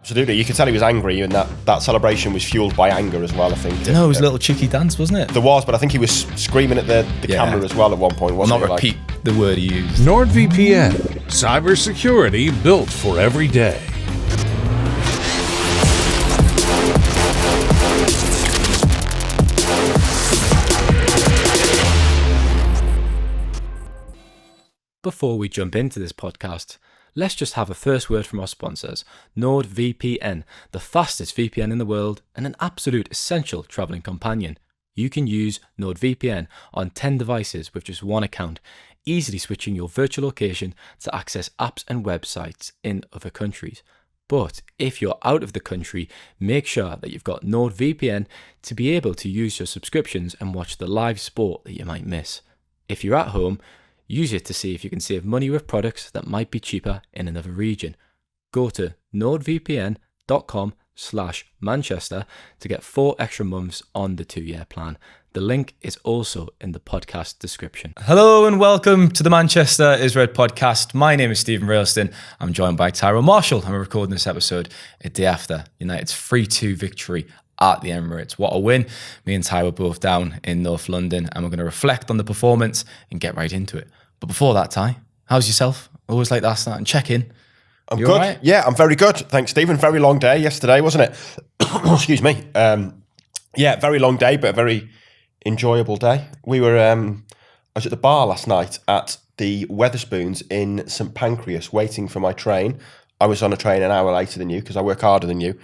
Absolutely. You could tell he was angry, and that celebration was fueled by anger as well, I think. No, it was a little cheeky dance, wasn't it? There was, but I think he was screaming at the camera as well at one point, wasn't he? Not repeat the word he used. NordVPN, cybersecurity built for every day. Before we jump into this podcast, let's just have a first word from our sponsors, NordVPN, the fastest VPN in the world and an absolute essential travelling companion. You can use NordVPN on 10 devices with just one account, easily switching your virtual location to access apps and websites in other countries. But if you're out of the country, make sure that you've got NordVPN to be able to use your subscriptions and watch the live sport that you might miss. If you're at home, use it to see if you can save money with products that might be cheaper in another region. Go to nordvpn.com/Manchester to get 4 extra months on the 2-year plan. The link is also in the podcast description. Hello and welcome to the Manchester is Red podcast. My name is Steven Railston. I'm joined by Tyrone Marshall. I'm recording this episode a day after United's 3-2 victory at the Emirates. What a win. Me and Ty were both down in North London and we're going to reflect on the performance and get right into it. But before that, Ty, how's yourself? Always like last night and check in. I'm good. Right? Yeah, I'm very good. Thanks, Stephen. Very long day yesterday, wasn't it? Excuse me. Yeah, very long day, but a very enjoyable day. We were, I was at the bar last night at the Wetherspoons in St Pancras waiting for my train. I was on a train an hour later than you because I work harder than you.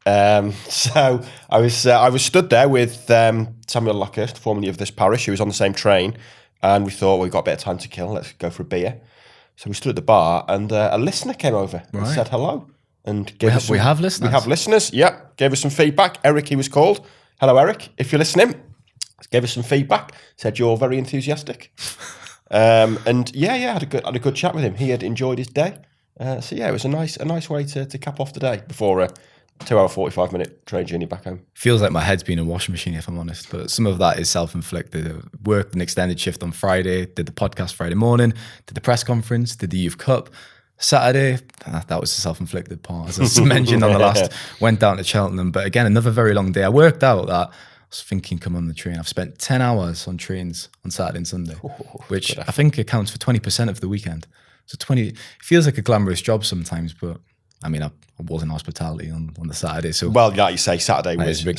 So I was stood there with Samuel Lockhurst, formerly of this parish, who was on the same train, and we thought, well, we've got a bit of time to kill, let's go for a beer. So we stood at the bar and a listener came over and said hello. And gave us some, we have listeners? We have listeners, yeah. Gave us some feedback. Eric, he was called. Hello, Eric, if you're listening. Gave us some feedback. Said you're very enthusiastic. And yeah, had a good chat with him. He had enjoyed his day. So yeah, it was a nice way to cap off the day before a 2-hour, 45-minute train journey back home. Feels like my head's been a washing machine, if I'm honest. But some of that is self-inflicted. I worked an extended shift on Friday, did the podcast Friday morning, did the press conference, did the Youth Cup. Saturday, that was the self-inflicted part. As I mentioned on the last, went down to Cheltenham. But again, another very long day. I worked out that I was thinking, come on the train. I've spent 10 hours on trains on Saturday and Sunday, which I think accounts for 20% of the weekend. So 20, it feels like a glamorous job sometimes, but I mean, I was in hospitality on the Saturday. So well, like you say, Saturday was your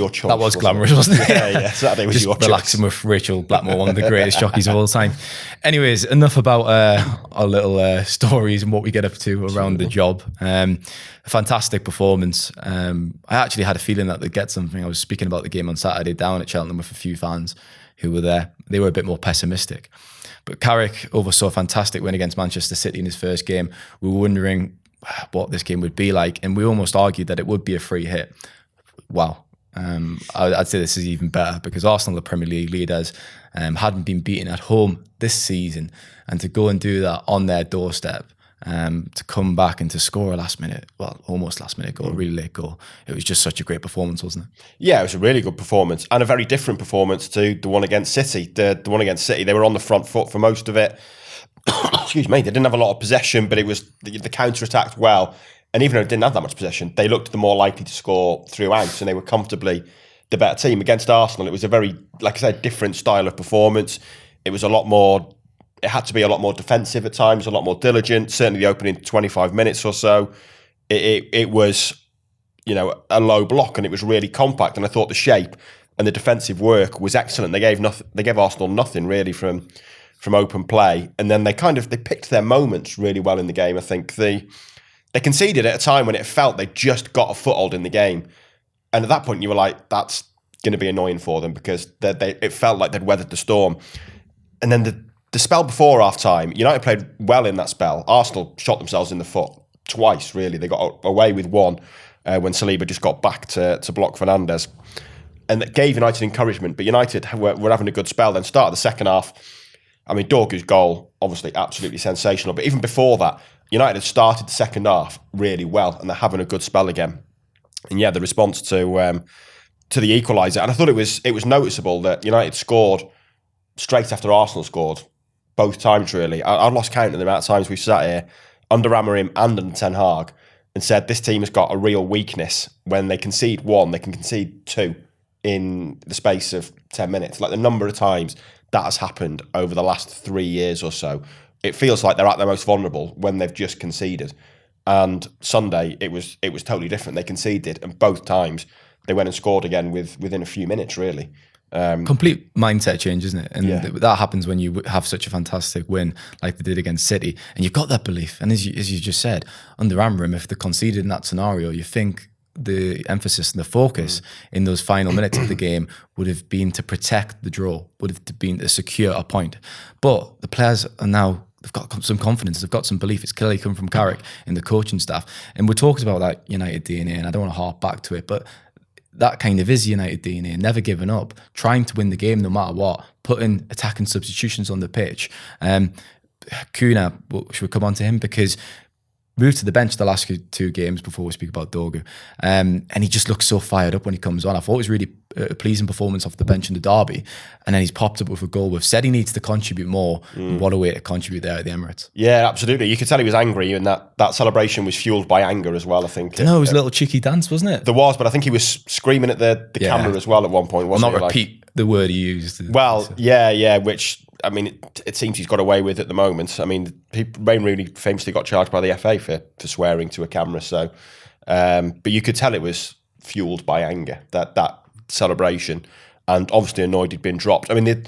choice. That was glamorous, wasn't it? Yeah, Saturday was your choice. Relaxing with Rachel Blackmore, one of the greatest jockeys of all time. Anyways, enough about our little stories and what we get up to around the job. A fantastic performance. I actually had a feeling that they'd get something. I was speaking about the game on Saturday down at Cheltenham with a few fans who were there. They were a bit more pessimistic. But Carrick oversaw a fantastic win against Manchester City in his first game. We were wondering what this game would be like, and we almost argued that it would be a free hit. Wow. I'd say this is even better because Arsenal, the Premier League leaders, hadn't been beaten at home this season, and to go and do that on their doorstep, to come back and to score a almost last minute goal, a really late goal. It was just such a great performance, wasn't it? Yeah, it was a really good performance and a very different performance to the one against City. The one against City, they were on the front foot for most of it. Excuse me, they didn't have a lot of possession, but it was the counter-attacked well. And even though they didn't have that much possession, they looked the more likely to score throughout, and they were comfortably the better team. Against Arsenal, it was a very, like I said, different style of performance. It was it had to be a lot more defensive at times, a lot more diligent. Certainly the opening 25 minutes or so, it was, a low block, and it was really compact. And I thought the shape and the defensive work was excellent. They gave Arsenal nothing really from open play, and then they picked their moments really well in the game. I think they conceded at a time when it felt they just got a foothold in the game, and at that point you were like, that's going to be annoying for them because it felt like they'd weathered the storm. And then the spell before half time, United played well in that spell. Arsenal shot themselves in the foot twice, really. They got away with one when Saliba just got back to block Fernandes, and that gave United encouragement. But United were having a good spell. Then started the second half. I mean, Dorgu's goal, obviously absolutely sensational. But even before that, United had started the second half really well, and they're having a good spell again. And yeah, the response to the equaliser, and I thought it was noticeable that United scored straight after Arsenal scored, both times really. I lost count of the amount of times we sat here under Amorim and under Ten Hag and said this team has got a real weakness. When they concede one, they can concede two in the space of 10 minutes. Like the number of times that has happened over the last 3 years or so, it feels like they're at their most vulnerable when they've just conceded. And Sunday, it was totally different. They conceded, and both times they went and scored again within a few minutes, really. Complete mindset change, isn't it? And that happens when you have such a fantastic win like they did against City, and you've got that belief. And as you just said, under Amorim, if they conceded in that scenario, you think the emphasis and the focus in those final minutes of the game would have been to protect the draw, would have been to secure a point. But the players are now, they've got some confidence, they've got some belief. It's clearly come from Carrick and the coaching staff. And we talked about that United DNA, and I don't want to harp back to it, but that kind of is United DNA, never giving up, trying to win the game no matter what, putting attacking substitutions on the pitch. Cunha, should we come on to him? Because moved to the bench the last two games before we speak about Dorgu. And he just looks so fired up when he comes on. I thought it was really a pleasing performance off the bench in the derby. And then he's popped up with a goal. We've said he needs to contribute more. What a way to contribute there at the Emirates. Yeah, absolutely. You could tell he was angry, and that celebration was fueled by anger as well, I think. No, it was a little cheeky dance, wasn't it? There was, but I think he was screaming at the camera as well at one point, wasn't he? Not repeat the word he used. Well, yeah, which, I mean, it seems he's got away with at the moment. I mean, Wayne Rooney famously got charged by the FA for swearing to a camera. So, but you could tell it was fueled by anger, that celebration, and obviously annoyed he'd been dropped. I mean,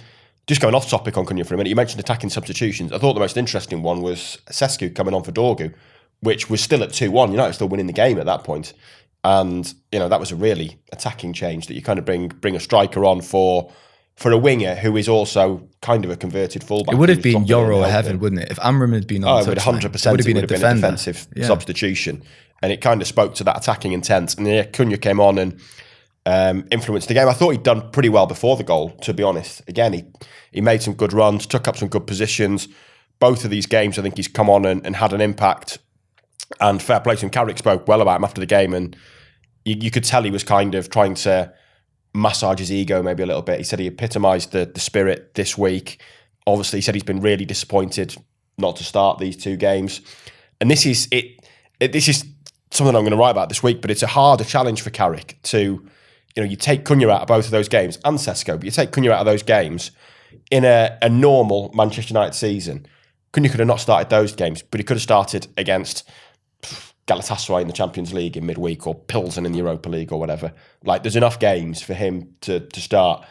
just going off topic on Cunha for a minute, you mentioned attacking substitutions. I thought the most interesting one was Sescu coming on for Dorgu, which was still at 2-1. United still winning the game at that point. And, that was a really attacking change, that you kind of bring a striker on for a winger who is also kind of a converted fullback. It would have been Euro heaven, wouldn't it? If Amorim had been on, it would 100% would have been a defensive substitution, and it kind of spoke to that attacking intent. And Cunha came on and influenced the game. I thought he'd done pretty well before the goal, to be honest. Again, he made some good runs, took up some good positions. Both of these games, I think he's come on and had an impact. And fair play to him. Carrick spoke well about him after the game, and you could tell he was kind of trying to massage his ego maybe a little bit. He said he epitomised the spirit this week. Obviously, he said he's been really disappointed not to start these two games. And this is this is something I'm going to write about this week, but it's a harder challenge for Carrick to, you take Cunha out of both of those games, and Sesco, but you take Cunha out of those games in a normal Manchester United season. Cunha could have not started those games, but he could have started against Galatasaray in the Champions League in midweek, or Pilsen in the Europa League, or whatever. Like, there's enough games for him to start.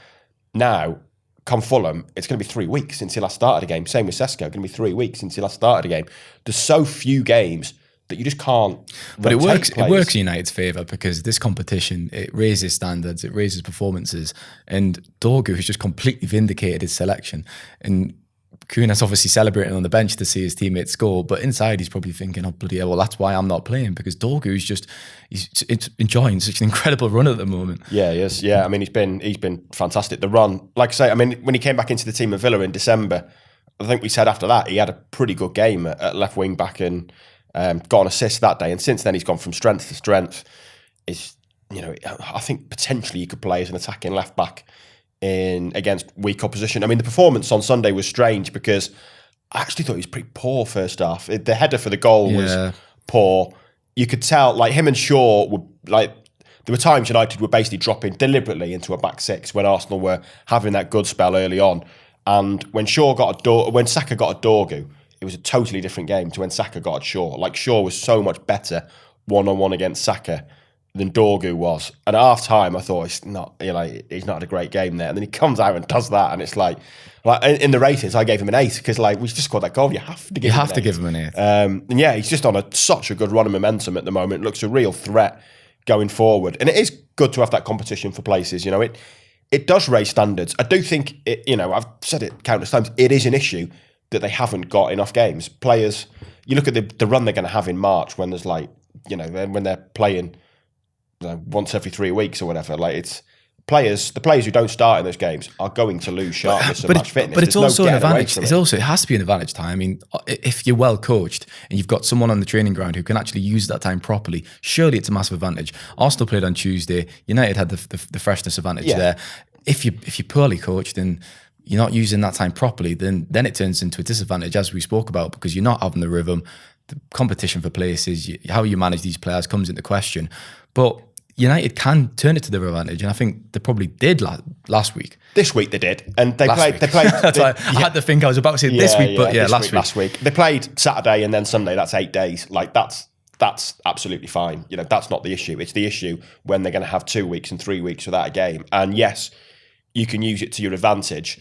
Now, come Fulham, it's going to be 3 weeks since he last started a game. Same with Sesco, going to be 3 weeks since he last started a game. There's so few games that you just can't. But it works in United's favour, because this competition, it raises standards, it raises performances, and Dorgu has just completely vindicated his selection. And Cunha's obviously celebrating on the bench to see his teammates score, but inside he's probably thinking, oh bloody hell, well that's why I'm not playing, because Dorgu's he's enjoying such an incredible run at the moment. Yeah, he is. Yeah, I mean, he's been fantastic. The run, like I say, I mean, when he came back into the team at Villa in December, I think we said after that he had a pretty good game at left wing back, and got an assist that day. And since then he's gone from strength to strength. I think potentially he could play as an attacking left back against weak opposition. I mean, the performance on Sunday was strange, because I actually thought he was pretty poor first half. The header for the goal was poor. You could tell, like, him and Shaw were like, there were times United were basically dropping deliberately into a back six when Arsenal were having that good spell early on. And when Saka got a Dorgu, it was a totally different game to when Saka got a Shaw. Like, Shaw was so much better one-on-one against Saka than Dorgu was. And at half time, I thought he's not had a great game there. And then he comes out and does that, and it's like in the ratings, I gave him an 8, because we just scored that goal. You have to give him an 8. And yeah, he's just on such a good run of momentum at the moment. Looks a real threat going forward, and it is good to have that competition for places. It does raise standards. I do think it. I've said it countless times. It is an issue that they haven't got enough games. Players, you look at the run they're going to have in March, when there's when they're playing once every 3 weeks or whatever. Like, it's the players who don't start in those games are going to lose sharpness and match fitness. But it's also an advantage. It has to be an advantage time. I mean, if you're well coached and you've got someone on the training ground who can actually use that time properly, surely it's a massive advantage. Arsenal played on Tuesday. United had the freshness advantage there. If you're poorly coached and you're not using that time properly, then it turns into a disadvantage, as we spoke about, because you're not having the rhythm. the competition for places, how you manage these players comes into question. But United can turn it to their advantage, and I think they probably did last week. This week they did, and they played. That's why I had to think I was about to say this week, but last week. They played Saturday and then Sunday. That's 8 days. Like that's absolutely fine. That's not the issue. It's the issue when they're going to have 2 weeks and 3 weeks without a game. And yes, you can use it to your advantage,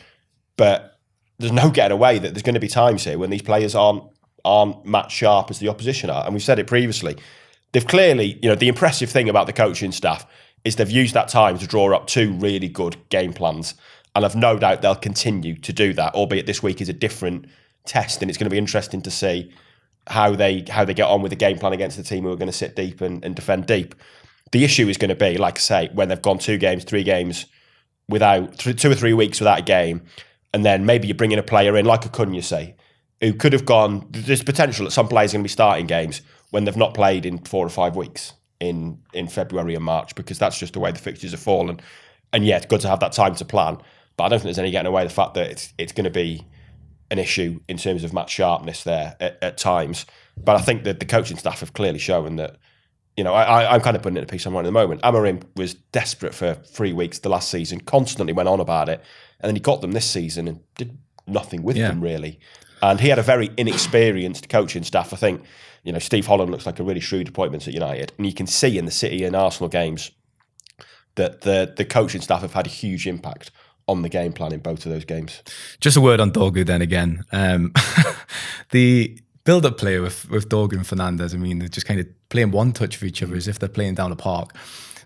but there's no getting away that there's going to be times here when these players aren't match sharp as the opposition are. And we've said it previously. They've clearly, the impressive thing about the coaching staff is they've used that time to draw up 2 really good game plans. And I've no doubt they'll continue to do that, albeit this week is a different test. And it's going to be interesting to see how they get on with the game plan against the team who are going to sit deep and defend deep. The issue is going to be, like I say, when they've gone 2 games, 3 games without 2 or 3 weeks without a game, and then maybe you bring in a player in, like a Cunha, say, who could have gone. There's potential that some players are going to be starting games when they've not played in 4 or 5 weeks in February and March, because that's just the way the fixtures have fallen. And yeah, it's good to have that time to plan, but I don't think there's any getting away the fact that it's going to be an issue in terms of match sharpness there at times. But I think that the coaching staff have clearly shown that, I'm kind of putting it in a piece I'm writing at the moment. Amorim was desperate for 3 weeks the last season, constantly went on about it, and then he got them this season and did nothing with them really. And he had a very inexperienced coaching staff. I think, Steve Holland looks like a really shrewd appointment at United, and you can see in the City and Arsenal games that the coaching staff have had a huge impact on the game plan in both of those games. Just a word on Dorgu then again. The build-up play with Dorgu and Fernandes, they're just kind of playing one touch for each other as if they're playing down a park.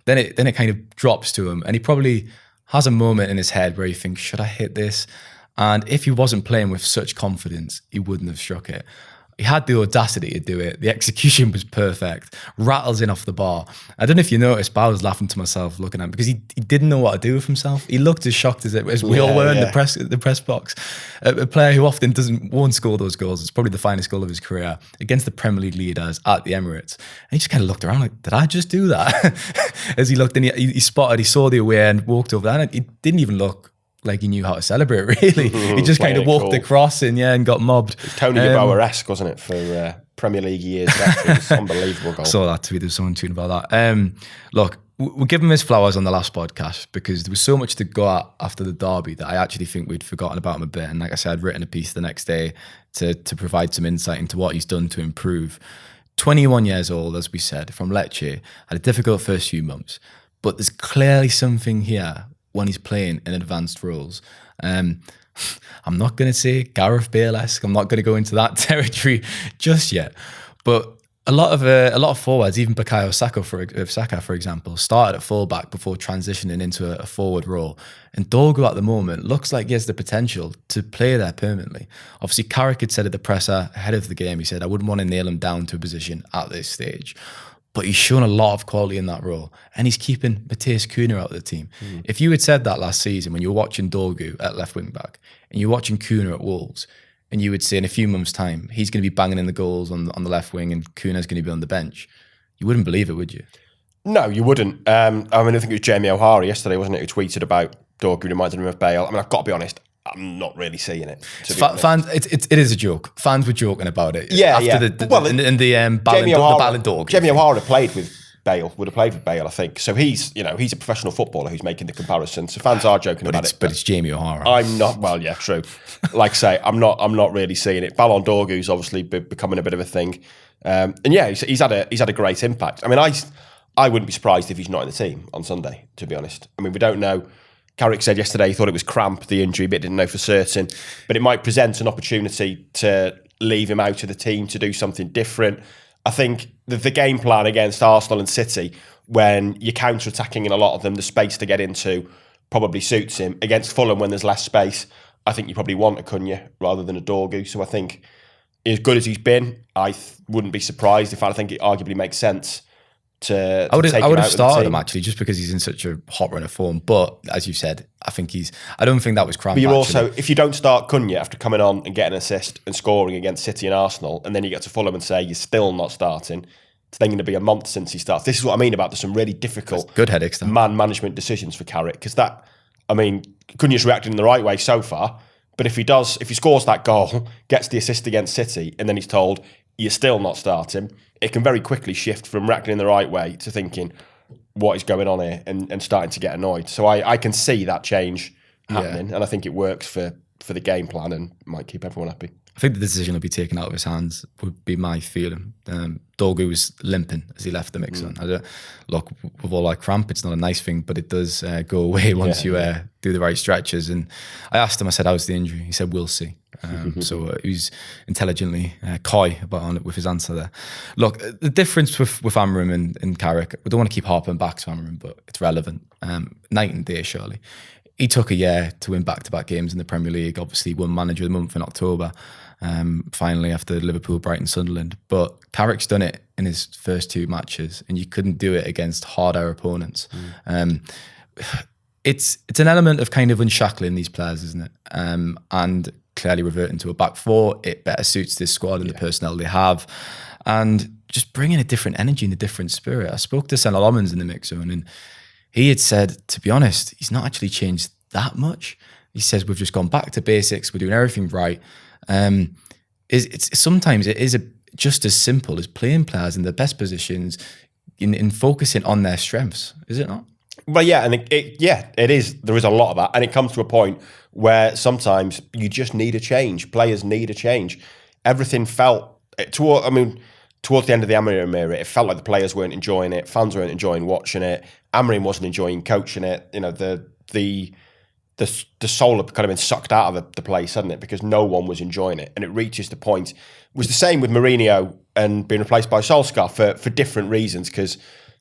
Then it kind of drops to him, and he probably has a moment in his head where he thinks, should I hit this? And if he wasn't playing with such confidence, he wouldn't have struck it. He had the audacity to do it. The execution was perfect. Rattles in off the bar. I don't know if you noticed, but I was laughing to myself looking at him because he didn't know what to do with himself. He looked as shocked as we all were in the press box. A player who often won't score those goals. It's probably the finest goal of his career against the Premier League leaders at the Emirates. And he just kind of looked around like, did I just do that? As he looked and he spotted, he saw the away and walked over there. And it didn't even look like he knew how to celebrate, really. He just kind of walked across and got mobbed. Tony Yeboah-esque, wasn't it, for Premier League years? That was unbelievable goal. Saw that tweet. There was someone tweeting about that. Look, we'll give him his flowers on the last podcast because there was so much to go at after the derby that I actually think we'd forgotten about him a bit. And like I said, I'd written a piece the next day to provide some insight into what he's done to improve. 21 years old, as we said, from Lecce, had a difficult first few months. But there's clearly something here when he's playing in advanced roles. I'm not going to say Gareth Bale-esque. I'm not going to go into that territory just yet. But a lot of forwards, even Bukayo Saka, for example, started at fullback before transitioning into a forward role. And Dorgu at the moment looks like he has the potential to play there permanently. Obviously, Carrick had said at the presser ahead of the game, he said, I wouldn't want to nail him down to a position at this stage. But he's shown a lot of quality in that role. And he's keeping Matthias Cunha out of the team. If you had said that last season when you were watching Dorgu at left wing back and you're watching Cunha at Wolves, and you would say in a few months' time, he's going to be banging in the goals on the left wing and Cunha's going to be on the bench, you wouldn't believe it, would you? No, you wouldn't. I think it was Jamie O'Hara yesterday, wasn't it, who tweeted about Dorgu reminding him of Bale. I've got to be honest, I'm not really seeing it. Fans, it is a joke. Fans were joking about it. After the Ballon d'Or. Jamie O'Hara played with Bale, would have played with Bale, I think. So he's a professional footballer who's making the comparison. So fans are joking about it. But it's Jamie O'Hara. I'm not. Well, yeah, true. Like I say, I'm not really seeing it. Ballon d'Orgu's obviously becoming a bit of a thing, and yeah, he's had a great impact. I wouldn't be surprised if he's not in the team on Sunday. To be honest, we don't know. Carrick said yesterday he thought it was cramp, the injury, but didn't know for certain. But it might present an opportunity to leave him out of the team to do something different. I think the game plan against Arsenal and City, when you're counter-attacking in a lot of them, the space to get into probably suits him. Against Fulham, when there's less space, I think you probably want a Cunha rather than a Dorgu. So I think, as good as he's been, I wouldn't be surprised. I think it arguably makes sense to I would have started him actually, just because he's in such a hot run of form. But as you said, I don't think that was cramp. But you're also, if you don't start Cunha after coming on and getting an assist and scoring against City and Arsenal, and then you get to Fulham and say you're still not starting, it's then going to be a month since he starts. This is what I mean about there's some really difficult good headaches, man management decisions for Carrick, because Cunha's reacted in the right way so far. But if he scores that goal, gets the assist against City, and then he's told you're still not starting, it can very quickly shift from reacting in the right way to thinking, what is going on here, and starting to get annoyed. So I can see that change happening, and I think it works for the game plan and might keep everyone happy. I think the decision will be taken out of his hands, would be my feeling. Dorgu was limping as he left the mix on. Look, with all that cramp, it's not a nice thing, but it does go away once you do the right stretches. And I asked him, I said, how's the injury? He said, we'll see. So he was intelligently coy about it with his answer there. Look, the difference with Amorim and Carrick, we don't want to keep harping back to Amorim, but it's relevant. Night and day, surely. He took a year to win back-to-back games in the Premier League. Obviously, won Manager of the Month in October, finally after Liverpool, Brighton, Sunderland. But Carrick's done it in his first 2 matches, and you couldn't do it against harder opponents. It's an element of kind of unshackling these players, isn't it? And clearly reverting to a back four, it better suits this squad and the personnel they have. And just bringing a different energy and a different spirit. I spoke to Senna Lommans in the mix zone, and he had said, to be honest, he's not actually changed that much. He says, we've just gone back to basics. We're doing everything right. Sometimes it is just as simple as playing players in the best positions in focusing on their strengths, is it not? Well, yeah, and it is. There is a lot of that, and it comes to a point where sometimes you just need a change. Players need a change. Everything felt towards the end of the Amorim era, it felt like the players weren't enjoying it, fans weren't enjoying watching it, Amorim wasn't enjoying coaching it. You know, the soul had kind of been sucked out of the place, hadn't it? Because no one was enjoying it, and it reaches the point. It was the same with Mourinho and being replaced by Solskjaer for different reasons. Because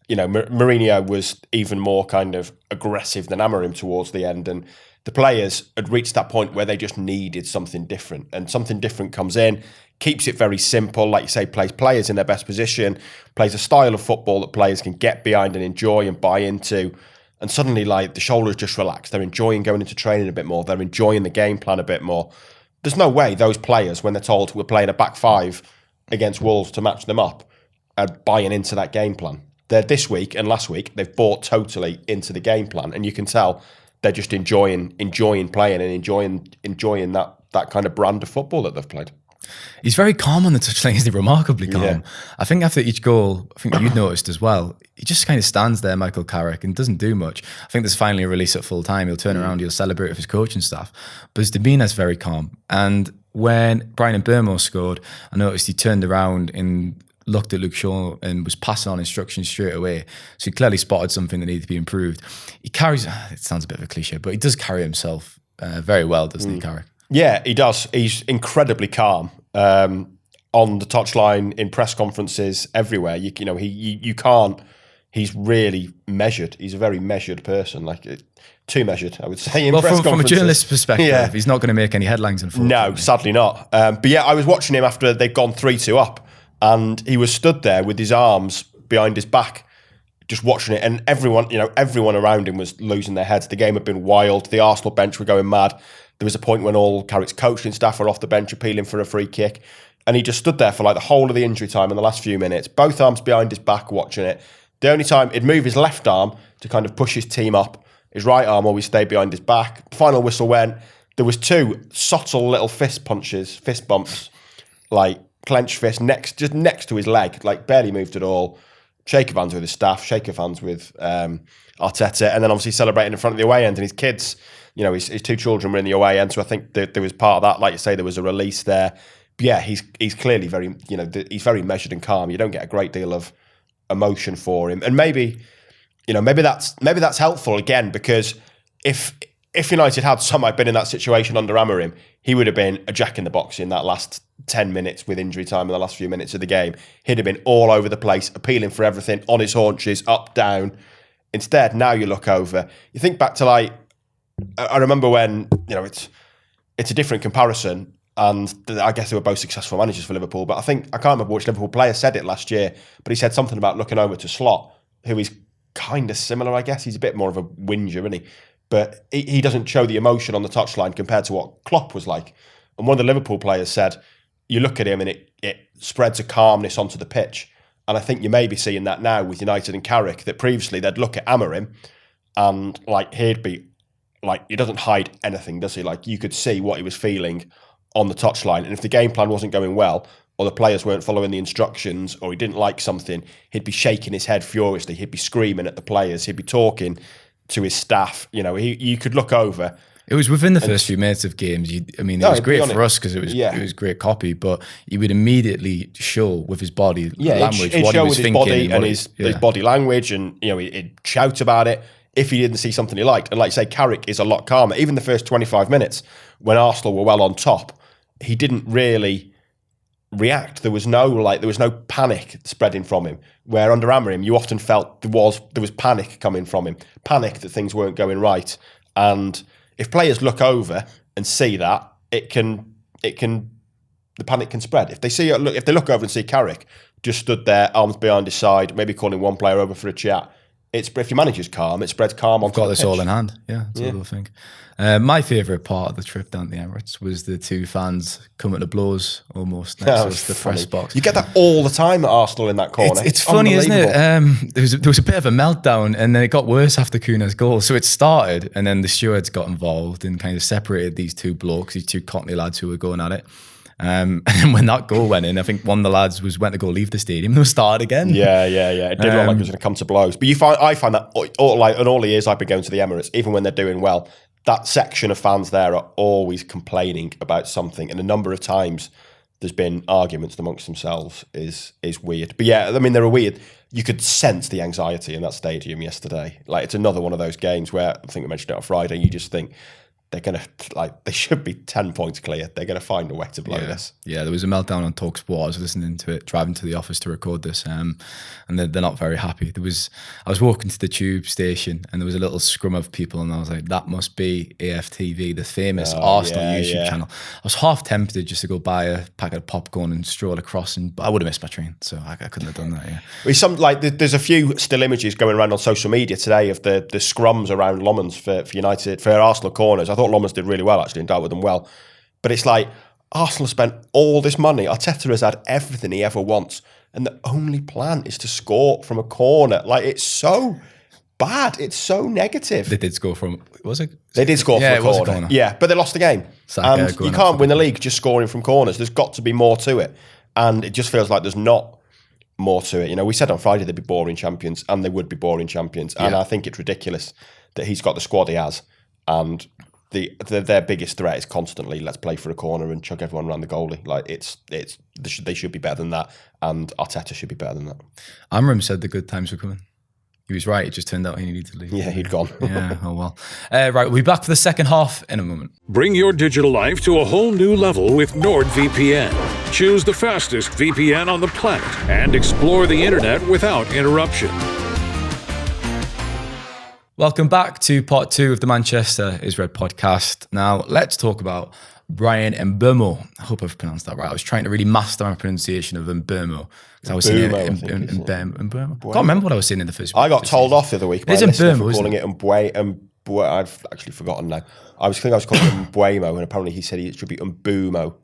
you know, Mourinho was even more kind of aggressive than Amorim towards the end, and the players had reached that point where they just needed something different, and something different comes in, keeps it very simple, like you say, plays players in their best position, plays a style of football that players can get behind and enjoy and buy into, and suddenly, like, the shoulders just relax. They're enjoying going into training a bit more. They're enjoying the game plan a bit more. There's no way those players, when they're told we're playing a back five against Wolves to match them up, are buying into that game plan. They're this week and last week, they've bought totally into the game plan, and you can tell they're just enjoying playing and enjoying that kind of brand of football that they've played. He's very calm on the touchline, isn't he? Remarkably calm. Yeah. I think after each goal, I think you'd noticed as well, he just kind of stands there, Michael Carrick, and doesn't do much. I think there's finally a release at full time. He'll turn around, he'll celebrate with his coaching staff. But his demeanour's very calm. And when Brian Burmo scored, I noticed he turned around and looked at Luke Shaw and was passing on instructions straight away. So he clearly spotted something that needed to be improved. He carries, it sounds a bit of a cliche, but he does carry himself very well, doesn't he, Carrick? Yeah, he does. He's incredibly calm on the touchline, in press conferences, everywhere. You can't. He's really measured. He's a very measured person, too measured, I would say. From a journalist's perspective, he's not going to make any headlines. Unfortunately, no, sadly not. But yeah, I was watching him after they'd gone 3-2 up, and he was stood there with his arms behind his back, just watching it. And everyone around him was losing their heads. The game had been wild. The Arsenal bench were going mad. There was a point when all Carrick's coaching staff were off the bench appealing for a free kick. And he just stood there for the whole of the injury time in the last few minutes, both arms behind his back watching it. The only time he'd move his left arm to kind of push his team up, his right arm always stayed behind his back. Final whistle went. There was 2 subtle little fist bumps, clenched fist just next to his leg, barely moved at all. Shake of hands with his staff, shake of hands with Arteta, and then obviously celebrating in front of the away end, and his kids, his 2 children were in the away end, so I think that there was part of that, like you say, there was a release there. But yeah, he's clearly very, he's very measured and calm. You don't get a great deal of emotion for him, and maybe that's helpful again, because if United had somehow been in that situation under Amorim, he would have been a jack in the box in that last 10 minutes with injury time in the last few minutes of the game. He'd have been all over the place, appealing for everything, on his haunches, up, down. Instead, now you look over, you think back to I remember when, it's a different comparison, and I guess they were both successful managers for Liverpool, but I can't remember which Liverpool player said it last year, but he said something about looking over to Slot, who is kind of similar, I guess. He's a bit more of a whinger, isn't he? But he doesn't show the emotion on the touchline compared to what Klopp was like. And one of the Liverpool players said, you look at him and it spreads a calmness onto the pitch. And I think you may be seeing that now with United and Carrick, that previously they'd look at Amorim and he'd be he doesn't hide anything, does he? You could see what he was feeling on the touchline. And if the game plan wasn't going well, or the players weren't following the instructions, or he didn't like something, he'd be shaking his head furiously. He'd be screaming at the players. He'd be talking to his staff. You know, you could look over. It was within the first few minutes of games. It was great for us because it was great copy, but he would immediately show with his body language he'd what show he was with thinking. his body and his body language, and he'd shout about it if he didn't see something he liked. And like you say, Carrick is a lot calmer. Even the first 25 minutes when Arsenal were well on top, he didn't really react. There was no panic spreading from him. Where under Amorim, you often felt there was panic coming from him, panic that things weren't going right. And if players look over and see that, the panic can spread. If they look over and see Carrick just stood there, arms behind his side, maybe calling one player over for a chat, if your manager's calm, it spreads calm onto the pitch. Got this all in hand. Yeah, that's what I think. My favourite part of the trip down to the Emirates was the two fans coming to blows almost next to us, the press box. You get that all the time at Arsenal in that corner. It's funny, isn't it? There was a bit of a meltdown, and then it got worse after Cunha's goal. So it started, and then the stewards got involved and kind of separated these two blokes, these two Cockney lads who were going at it. And then when that goal went in, I think one of the lads went to go leave the stadium and they started again. Yeah. It did look like it was going to come to blows. But I find that in all the years I've been going to the Emirates, even when they're doing well, that section of fans there are always complaining about something. And a number of times there's been arguments amongst themselves is weird. But yeah, I mean, they were weird. You could sense the anxiety in that stadium yesterday. Like, it's another one of those games where, I think we mentioned it on Friday, you just think, they should be 10 points clear. They're going to find a way to blow this. Yeah, there was a meltdown on TalkSport. I was listening to it, driving to the office to record this, and they're not very happy. I was walking to the tube station, and there was a little scrum of people, and I was like, that must be AFTV, the famous Arsenal YouTube channel. I was half tempted just to go buy a packet of popcorn and stroll across, but I would have missed my train, so I couldn't have done that. Yeah, there's a few still images going around on social media today of the scrums around Lommans for United, for Arsenal corners. I thought Lommans did really well, actually, and dealt with them well. But it's like, Arsenal spent all this money. Arteta has had everything he ever wants, and the only plan is to score from a corner. Like, it's so bad. It's so negative. They did score from, was it? They did score from a corner. Yeah, but they lost the game. And you can't win the league just scoring from corners. There's got to be more to it. And it just feels like there's not more to it. We said on Friday they'd be boring champions, and they would be boring champions. And I think it's ridiculous that he's got the squad he has, and their biggest threat is constantly, let's play for a corner and chuck everyone around the goalie. Like, they should be better than that, and Arteta should be better than that. Amorim said the good times were coming. He was right. It just turned out he needed to leave. Yeah, he'd gone. Yeah, oh well. Right, we'll be back for the second half in a moment. Bring your digital life to a whole new level with NordVPN. Choose the fastest VPN on the planet and explore the internet without interruption. Welcome back to part 2 of the Manchester is Red podcast. Now, let's talk about Bryan Mbeumo. I hope I've pronounced that right. I was trying to really master my pronunciation of Mbeumo. I was saying Mbeumo. I can't remember what I was saying in the first. I got told off the other week by a listener for calling it Mbeumo. I've actually forgotten now. I was calling it Mbeumo, and apparently he said it should be Mbeumo.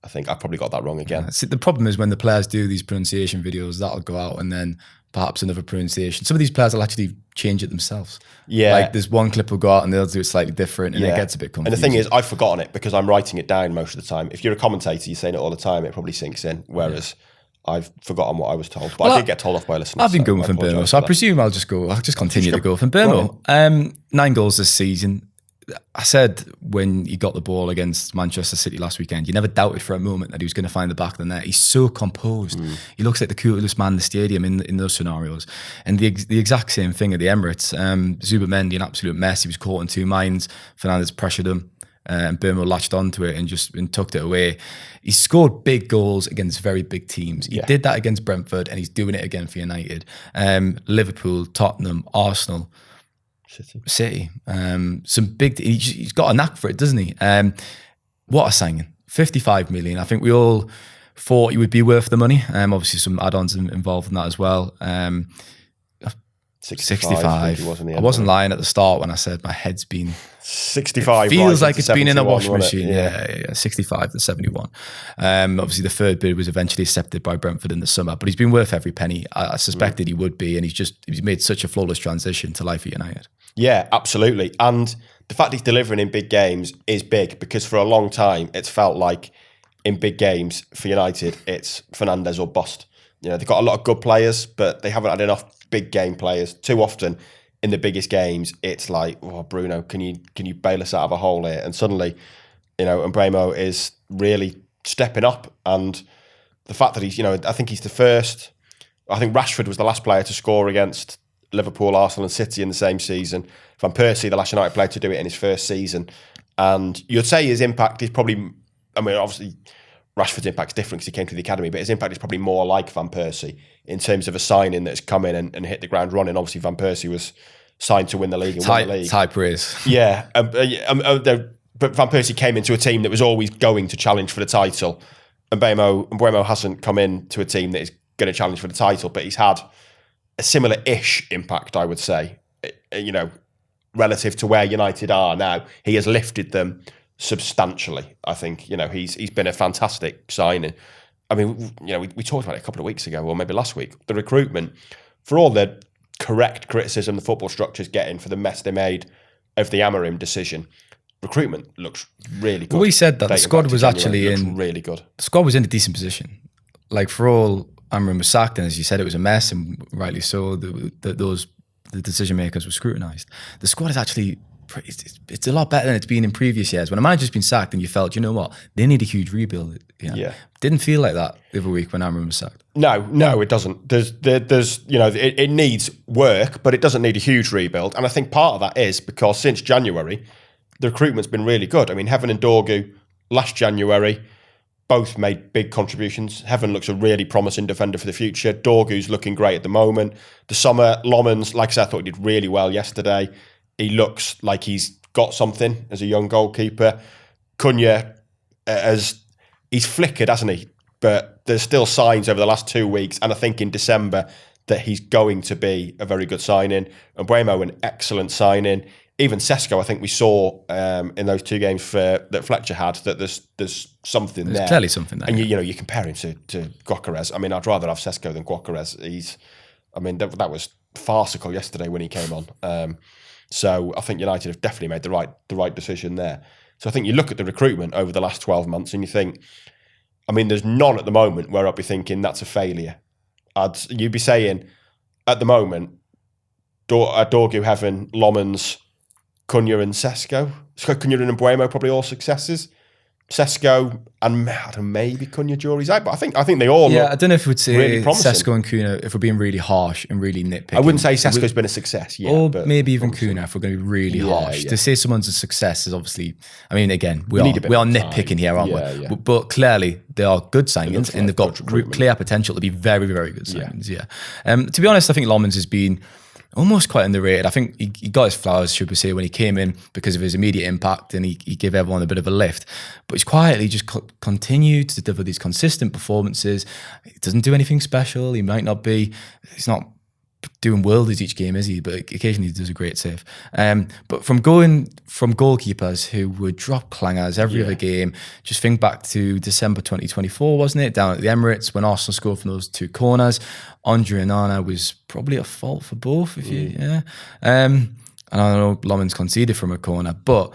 I think I probably got that wrong again. Yeah. See, the problem is when the players do these pronunciation videos, that'll go out, and then perhaps another pronunciation. Some of these players will actually change it themselves. Yeah. Like, there's one clip will go out and they'll do it slightly different, and it gets a bit confusing. And the thing is, I've forgotten it because I'm writing it down most of the time. If you're a commentator, you're saying it all the time, it probably sinks in. Whereas I've forgotten what I was told. But I did get told off by listeners. I've been going with Mbeumo, so I presume I'll just continue to go with Mbeumo. 9 goals this season. I said when he got the ball against Manchester City last weekend, you never doubted for a moment that he was going to find the back of the net. He's so composed. He looks like the coolest man in the stadium in those scenarios. And the exact same thing at the Emirates. Zubimendi, an absolute mess. He was caught in two minds. Fernandes pressured him. And Mbeumo latched onto it and tucked it away. He scored big goals against very big teams. He did that against Brentford, and he's doing it again for United. Liverpool, Tottenham, Arsenal, City. Some big. He's got a knack for it, doesn't he? What a signing! 55 million. I think we all thought he would be worth the money. Obviously, some add-ons involved in that as well. 65. I wasn't lying at the start when I said my head's been 65. It feels like it's been in a washing machine. Yeah. 65 to 71. Obviously, the third bid was eventually accepted by Brentford in the summer, but he's been worth every penny. I suspected he would be, and he's made such a flawless transition to life at United. Yeah, absolutely. And the fact he's delivering in big games is big, because for a long time it's felt like in big games for United, it's Fernandes or bust. They've got a lot of good players, but they haven't had enough big game players. Too often in the biggest games, it's like, oh, Bruno, can you bail us out of a hole here? And suddenly, Mbeumo is really stepping up. And the fact that he's, I think he's the first. I think Rashford was the last player to score against Liverpool, Arsenal and City in the same season. Van Persie, the last United player to do it in his first season. And you'd say his impact is probably, obviously Rashford's impact is different because he came to the academy, but his impact is probably more like Van Persie in terms of a signing that's come in and hit the ground running. Obviously Van Persie was signed to win the league and won the league. It's high praise. Yeah. But Van Persie came into a team that was always going to challenge for the title. And Mbeumo hasn't come into a team that is going to challenge for the title, but he's had a similar-ish impact, I would say, relative to where United are now. He has lifted them substantially. I think, he's been a fantastic signing. We talked about it a couple of weeks ago, or maybe last week, the recruitment, for all the correct criticism the football structure's getting for the mess they made of the Amorim decision, recruitment looks really good. Well, we said that the squad was actually really good. The squad was in a decent position. Like, for all Amorim was sacked, and as you said, it was a mess, and rightly so. The decision makers were scrutinised. The squad is actually it's a lot better than it's been in previous years. When a manager's been sacked, and you felt, you know what, they need a huge rebuild. Yeah. Didn't feel like that the other week when Amorim was sacked. No, it doesn't. There's it needs work, but it doesn't need a huge rebuild. And I think part of that is because since January, the recruitment's been really good. Heaven and Dorgu last January both made big contributions. Heaven looks a really promising defender for the future. Dorgu's looking great at the moment. The summer, Lomans, like I said, I thought he did really well yesterday. He looks like he's got something as a young goalkeeper. Cunha, he's flickered, hasn't he? But there's still signs over the last 2 weeks, and I think in December, that he's going to be a very good signing. And Mbeumo, an excellent signing. Even Sesko, I think we saw in those 2 games that Fletcher had, that there's something there. There's clearly something there. And you compare him to Gyökeres. I'd rather have Sesko than Gyökeres. That was farcical yesterday when he came on. So I think United have definitely made the right decision there. So I think you look at the recruitment over the last 12 months and you think, there's none at the moment where I'd be thinking that's a failure. You'd be saying at the moment, Dorgu, Heaven, Lomans, Cunha and Sesko. Cunha and Mbeumo probably all successes. Sesko and maybe Cunha jury's out, but I think they all look I don't know if we'd say really Sesko and Cunha if we're being really harsh and really nitpicky. I wouldn't say Sesko's been a success yet. Or maybe even Cunha if we're going to be really harsh. To say someone's a success is obviously, again, we are nitpicking here, aren't we? Yeah. But clearly they are good signings and they've got clear potential to be very, very good signings, to be honest, I think Lomans has been almost quite underrated. I think he got his flowers, should we say, when he came in because of his immediate impact and he gave everyone a bit of a lift. But he's quietly just continued to deliver these consistent performances. He doesn't do anything special. He's not doing worldies each game, is he? But occasionally he does a great save. But from goalkeepers who would drop clangers every other game, just think back to December 2024, wasn't it? Down at the Emirates when Arsenal scored from those 2 corners. Andre Onana was probably at fault for both, and I know Lomans conceded from a corner, but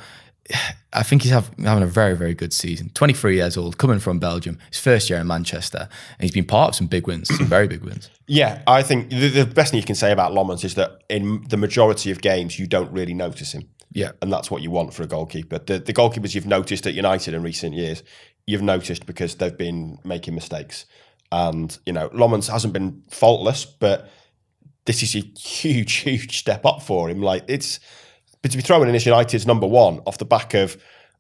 I think he's having a very, very good season. 23 years old, coming from Belgium, his first year in Manchester, and he's been part of some big wins, some very big wins. Yeah, I think the best thing you can say about Lomans is that in the majority of games, you don't really notice him. Yeah. And that's what you want for a goalkeeper. The goalkeepers you've noticed at United in recent years, you've noticed because they've been making mistakes. And, Lomans hasn't been faultless, but this is a huge, huge step up for him. But to be thrown in as United's number 1 off the back of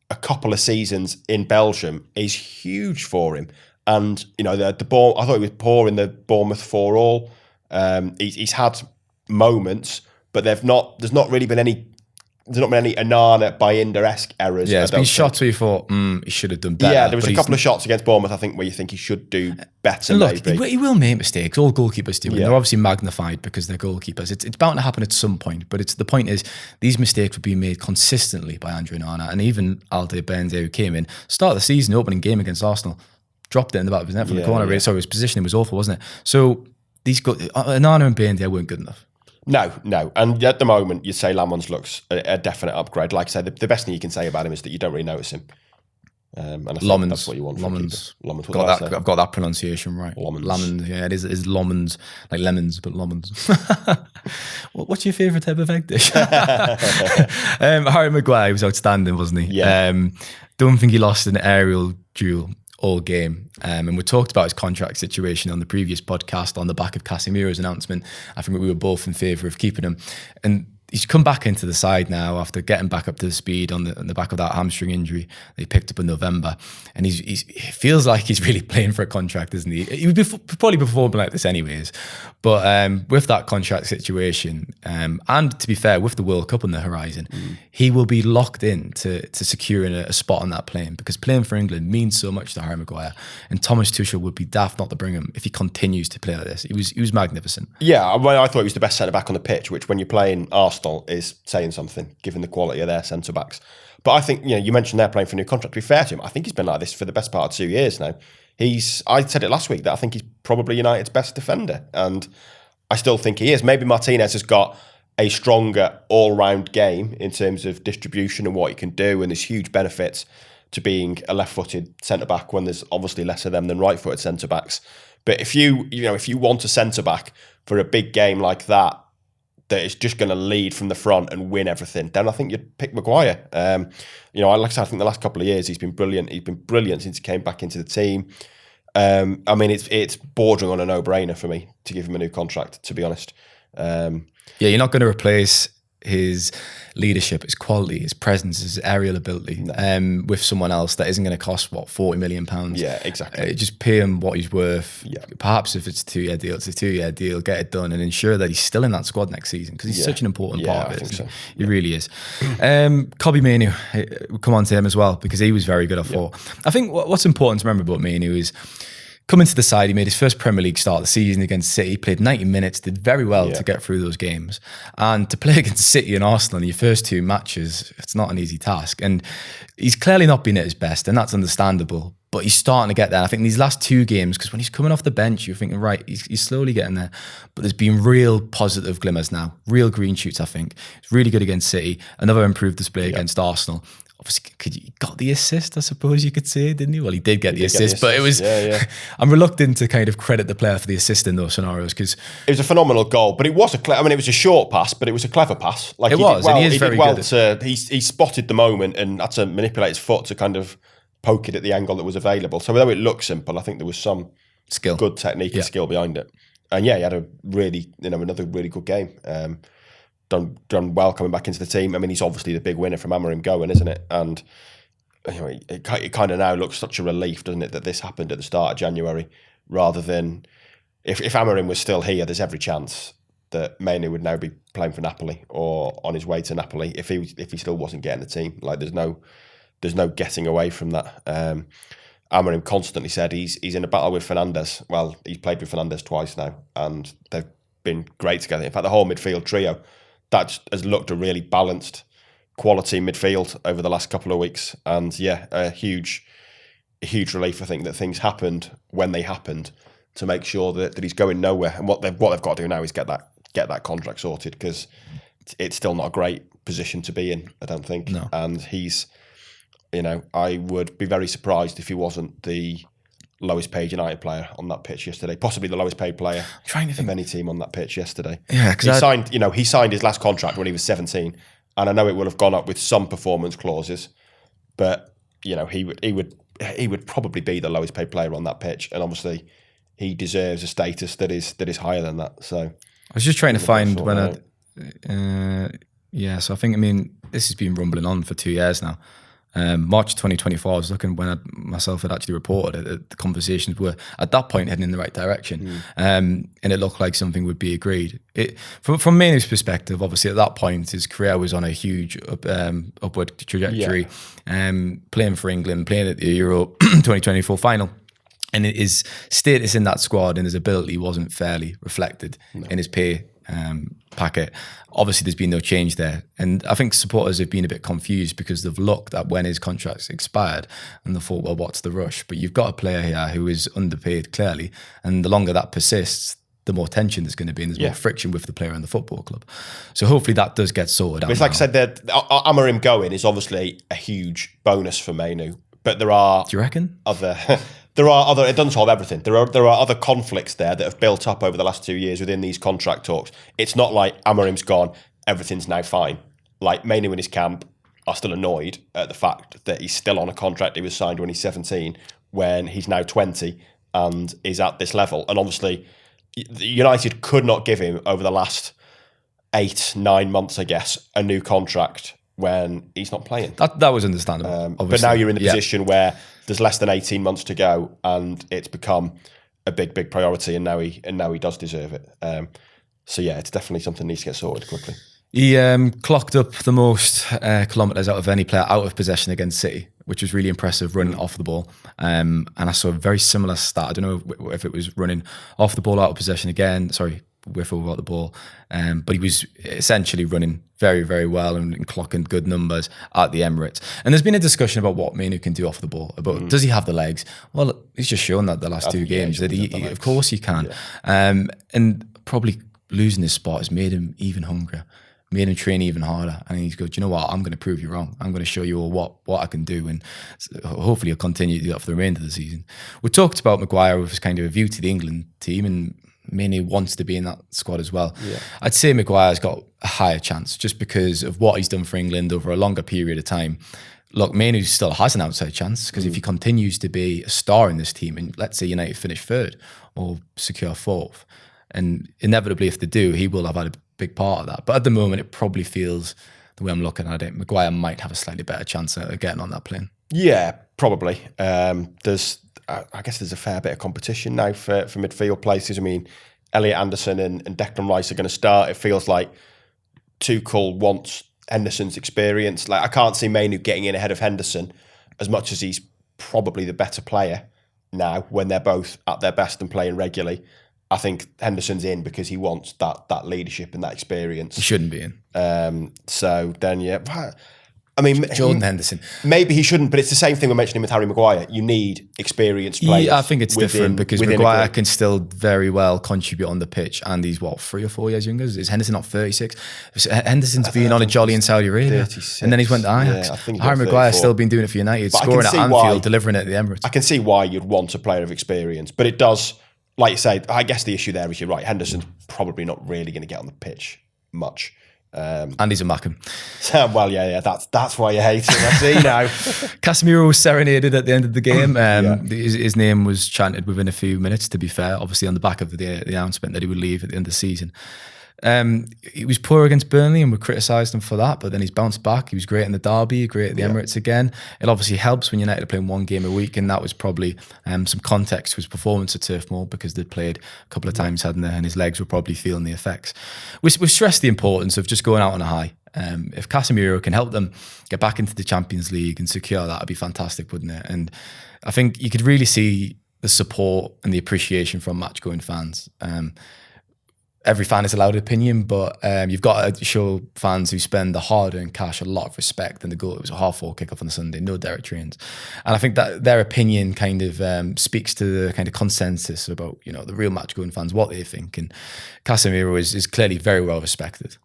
a couple of seasons in Belgium is huge for him. And, the ball, I thought he was poor in the Bournemouth 4-all. He's had moments, but there's not really been any Onana Bayindir-esque errors. Yeah, it's been shots where you thought, he should have done better. Yeah, there was a couple of shots against Bournemouth, I think, where you think he should do better. Look, he will make mistakes. All goalkeepers do. And they're obviously magnified because they're goalkeepers. It's bound to happen at some point, but the point is these mistakes were being made consistently by Andre Onana and even Alde Benze, who came in, start of the season, opening game against Arsenal, dropped it in the back of his net from the corner. Yeah. Sorry, his positioning was awful, wasn't it? So Onana and Benze weren't good enough. No. And at the moment, you'd say Lomans looks a definite upgrade. Like I say, the best thing you can say about him is that you don't really notice him. And I think Lomans. that's what you want from a keeper. Lomans. I've got that pronunciation right. Lomans. Yeah, it is Lomans, like lemons, but Lomans. What's your favourite type of egg dish? Harry Maguire was outstanding, wasn't he? Yeah. Don't think he lost an aerial duel all game. And we talked about his contract situation on the previous podcast on the back of Casemiro's announcement. I think we were both in favour of keeping him. And he's come back into the side now after getting back up to the speed on the back of that hamstring injury that he picked up in November. And he feels like he's really playing for a contract, isn't he? He would probably performing like this anyways. But with that contract situation, and to be fair, with the World Cup on the horizon, he will be locked in to securing a spot on that plane, because playing for England means so much to Harry Maguire. And Thomas Tuchel would be daft not to bring him if he continues to play like this. He was magnificent. Yeah, well, I thought he was the best centre-back on the pitch, which when you're playing Arsenal is saying something, given the quality of their centre-backs. But I think, you mentioned they're playing for a new contract. To be fair to him, I think he's been like this for the best part of 2 years now. I said it last week that I think he's probably United's best defender, and I still think he is. Maybe Martinez has got a stronger all-round game in terms of distribution and what he can do, and there's huge benefits to being a left-footed centre-back when there's obviously less of them than right-footed centre-backs. But if you want a centre-back for a big game like that is just going to lead from the front and win everything, then I think you'd pick Maguire. Like I said, I think the last couple of years he's been brilliant. He's been brilliant since he came back into the team. It's bordering on a no-brainer for me to give him a new contract, to be honest. You're not going to replace his leadership, his quality, his presence, his aerial ability with someone else that isn't going to cost, £40 million? Yeah, exactly. Just pay him what he's worth. Yeah. Perhaps if it's a 2 year deal, it's a 2 year deal, get it done and ensure that he's still in that squad next season, because he's such an important part of it. I think so. He really is. Kobbie Mainoo, we'll come on to him as well, because he was very good, I thought. I think what's important to remember about Mainoo is coming to the side, he made his first Premier League start of the season against City, played 90 minutes, did very well to get through those games. And to play against City and Arsenal in your first two matches, it's not an easy task. And he's clearly not been at his best, and that's understandable. But he's starting to get there. I think in these last two games, because when he's coming off the bench, you're thinking, right, he's slowly getting there. But there's been real positive glimmers now, real green shoots, I think. It's really good against City, another improved display against Arsenal. Obviously, he got the assist, I suppose you could say, didn't he? Well, he did get the assist, but it was... I'm reluctant to kind of credit the player for the assist in those scenarios, because... It was a phenomenal goal, but it was it was a short pass, but it was a clever pass. Like it was, and he is very good. He spotted the moment and had to manipulate his foot to kind of poke it at the angle that was available. So although it looked simple, I think there was some skill, good technique and skill behind it. And he had a really, another really good game. Done well coming back into the team. I mean, he's obviously the big winner from Amorim going, isn't it? And it kind of now looks such a relief, doesn't it, that this happened at the start of January, rather than if Amorim was still here, there's every chance that Mainoo would now be playing for Napoli or on his way to Napoli if he still wasn't getting the team. Like there's no getting away from that. Amorim constantly said he's in a battle with Fernandes. Well, he's played with Fernandes twice now, and they've been great together. In fact, the whole midfield trio that has looked a really balanced quality midfield over the last couple of weeks. And a huge relief, I think, that things happened when they happened to make sure that he's going nowhere. And what they've got to do now is get that contract sorted, because it's still not a great position to be in, I don't think. No. And he's, I would be very surprised if he wasn't the lowest paid United player on that pitch yesterday, possibly the lowest paid player of any team on that pitch yesterday. Yeah, because he signed his last contract when he was 17, and I know it would have gone up with some performance clauses, but he would probably be the lowest paid player on that pitch, and obviously he deserves a status that is higher than that. So I was just trying to find when so I think this has been rumbling on for 2 years now. March 2024, I was looking when myself had actually reported it, the conversations were at that point heading in the right direction, and it looked like something would be agreed. From Mainoo's perspective, obviously at that point his career was on a huge upward trajectory, playing for England, playing at the Euro 2024 final, and his status in that squad and his ability wasn't fairly reflected in his pay packet. Obviously there's been no change there, and I think supporters have been a bit confused because they've looked at when his contract's expired and they thought, well, what's the rush? But you've got a player here who is underpaid clearly, and the longer that persists, the more tension there's going to be, and there's more friction with the player and the football club. So hopefully that does get sorted out. It's like I said, Amorim going is obviously a huge bonus for Mainoo, But there are... Do you reckon? There are other... It doesn't solve everything. There are other conflicts there that have built up over the last 2 years within these contract talks. It's not like Amorim's gone, everything's now fine. Like, Manu and his camp are still annoyed at the fact that he's still on a contract he was signed when he's 17, when he's now 20 and is at this level. And obviously, United could not give him, over the last 8-9 months, I guess, a new contract when he's not playing. That was understandable. But now you're in the position where there's less than 18 months to go, and it's become a big priority, and now he does deserve it. So yeah, it's definitely something that needs to get sorted quickly. He clocked up the most kilometres out of any player out of possession against City, which was really impressive, running off the ball. And I saw a very similar stat. I don't know if it was running off the ball out of possession again. Sorry, with or without the ball. But he was essentially running very, very well and clocking good numbers at the Emirates. And there's been a discussion about what Manu can do off the ball. About does he have the legs? Well, he's just shown that the last two games that he of course he can. Yeah. And probably losing his spot has made him even hungrier. Made him train even harder, and he's go, do you know what, I'm going to prove you wrong. I'm going to show you all what I can do, and hopefully he'll continue to do that for the remainder of the season. We talked about Maguire with kind of a view to the England team, and Manu wants to be in that squad as well. Yeah. I'd say Maguire's got a higher chance just because of what he's done for England over a longer period of time. Look, Manu still has an outside chance because if he continues to be a star in this team, and let's say United finish third or secure fourth, and inevitably if they do, he will have had a big part of that. But at the moment, it probably feels, the way I'm looking at it, Maguire might have a slightly better chance of getting on that plane. Yeah, probably. I guess there's a fair bit of competition now for midfield places. I mean, Elliot Anderson and Declan Rice are going to start. It feels like Tuchel wants Henderson's experience. Like, I can't see Manu getting in ahead of Henderson as much as he's probably the better player now when they're both at their best and playing regularly. I think Henderson's in because he wants that leadership and that experience. He shouldn't be in. So then, yeah. I mean, Jordan Henderson. Maybe he shouldn't, but it's the same thing we're mentioning with Harry Maguire. You need experienced players. Yeah, I think it's different because Maguire can still very well contribute on the pitch, and he's, 3 or 4 years younger? Is Henderson not 36? Henderson's been on a jolly in Saudi Arabia, 36, and then he's went to Ajax. Yeah, Harry Maguire's still been doing it for United, scoring at Anfield, delivering it at the Emirates. I can see why you'd want a player of experience, but it does... Like you say, I guess the issue there is you're right. Henderson's probably not really going to get on the pitch much. And he's a Mackham. Well, yeah, that's why you hate him. I see now. Casemiro was serenaded at the end of the game. His name was chanted within a few minutes, to be fair, obviously on the back of the announcement that he would leave at the end of the season. He was poor against Burnley and we criticised him for that, but then he's bounced back. He was great in the derby, great at the Emirates again. It obviously helps when United are playing one game a week, and that was probably some context to his performance at Turf Moor because they'd played a couple of times, hadn't they, and his legs were probably feeling the effects. We stressed the importance of just going out on a high. If Casemiro can help them get back into the Champions League and secure that, would be fantastic, wouldn't it? And I think you could really see the support and the appreciation from match-going fans. Every fan is allowed an opinion, but you've got to show fans who spend the hard-earned cash a lot of respect. And the goal, it was a 4:30 kick-off on the Sunday, no Derek trains. And I think that their opinion kind of speaks to the kind of consensus about, the real match-going fans, what they think. And Casemiro is clearly very well respected.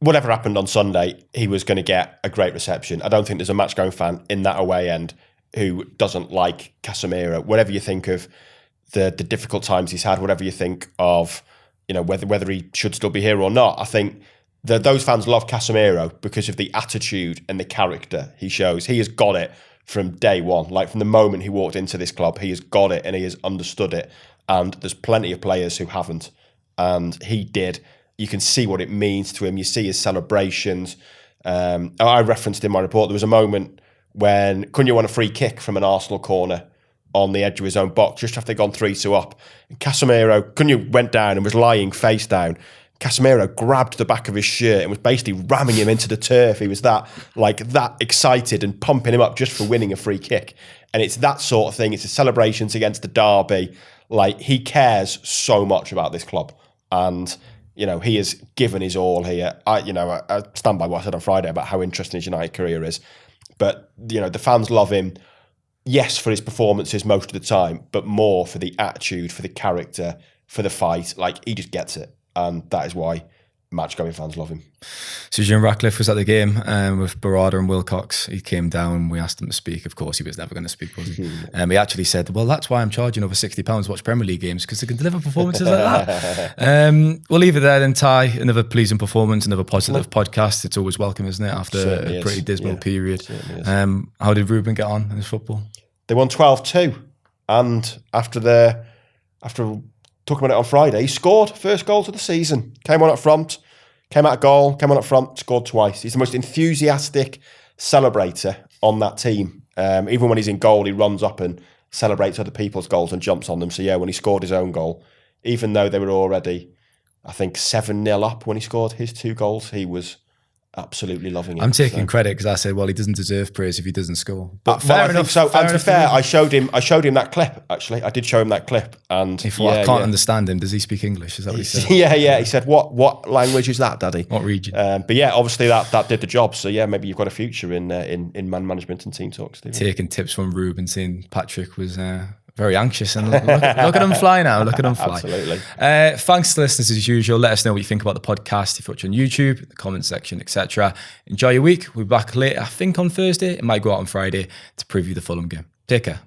Whatever happened on Sunday, he was going to get a great reception. I don't think there's a match-going fan in that away end who doesn't like Casemiro. Whatever you think of the difficult times he's had, whatever you think of... whether he should still be here or not, I think that those fans love Casemiro because of the attitude and the character he shows. He has got it from day one. Like, from the moment he walked into this club, he has got it and he has understood it. And there's plenty of players who haven't. And he did. You can see what it means to him. You see his celebrations. I referenced in my report, there was a moment when Cunha won a free kick from an Arsenal corner on the edge of his own box, just after they'd gone 3-2 up. And Cunha went down and was lying face down. Casemiro grabbed the back of his shirt and was basically ramming him into the turf. He was that excited and pumping him up just for winning a free kick. And it's that sort of thing. It's the celebrations against the derby. Like, he cares so much about this club. And, he has given his all here. I stand by what I said on Friday about how interesting his United career is. But, the fans love him. Yes, for his performances most of the time, but more for the attitude, for the character, for the fight. Like, he just gets it. And that is why match-going fans love him. So Jim Ratcliffe was at the game with Barada and Wilcox. He came down, we asked him to speak. Of course, he was never going to speak, was he? He actually said, well, that's why I'm charging over £60 to watch Premier League games, because they can deliver performances like that. We'll leave it there then, Ty. Another pleasing performance, another positive podcast. It's always welcome, isn't it, after a pretty dismal period. How did Ruben get on in his football? They won 12-2. And after talking about it on Friday, he scored first goal of the season. Came on up front, came out of goal, came on up front, scored twice. He's the most enthusiastic celebrator on that team. Even when he's in goal, he runs up and celebrates other people's goals and jumps on them. So yeah, when he scored his own goal, even though they were already, I think, 7-0 up when he scored his 2 goals, he was absolutely loving it. I'm taking credit because I said, well, he doesn't deserve praise if he doesn't score. But I think so. And to be fair, I showed him that clip. Actually, I did show him that clip, and he thought, I can't understand him. Does he speak English? Is that what he said? Yeah. He said, "What language is that, Daddy? What region?" But yeah, obviously that did the job. So yeah, maybe you've got a future in man management and team talks. Taking tips from Ruben, seeing Patrick was very anxious, and look at him fly now. Look at him fly. Absolutely. Thanks to listeners as usual. Let us know what you think about the podcast if you're watching on YouTube, the comment section, etc. Enjoy your week. We'll be back later, I think on Thursday. It might go out on Friday to preview the Fulham game. Take care.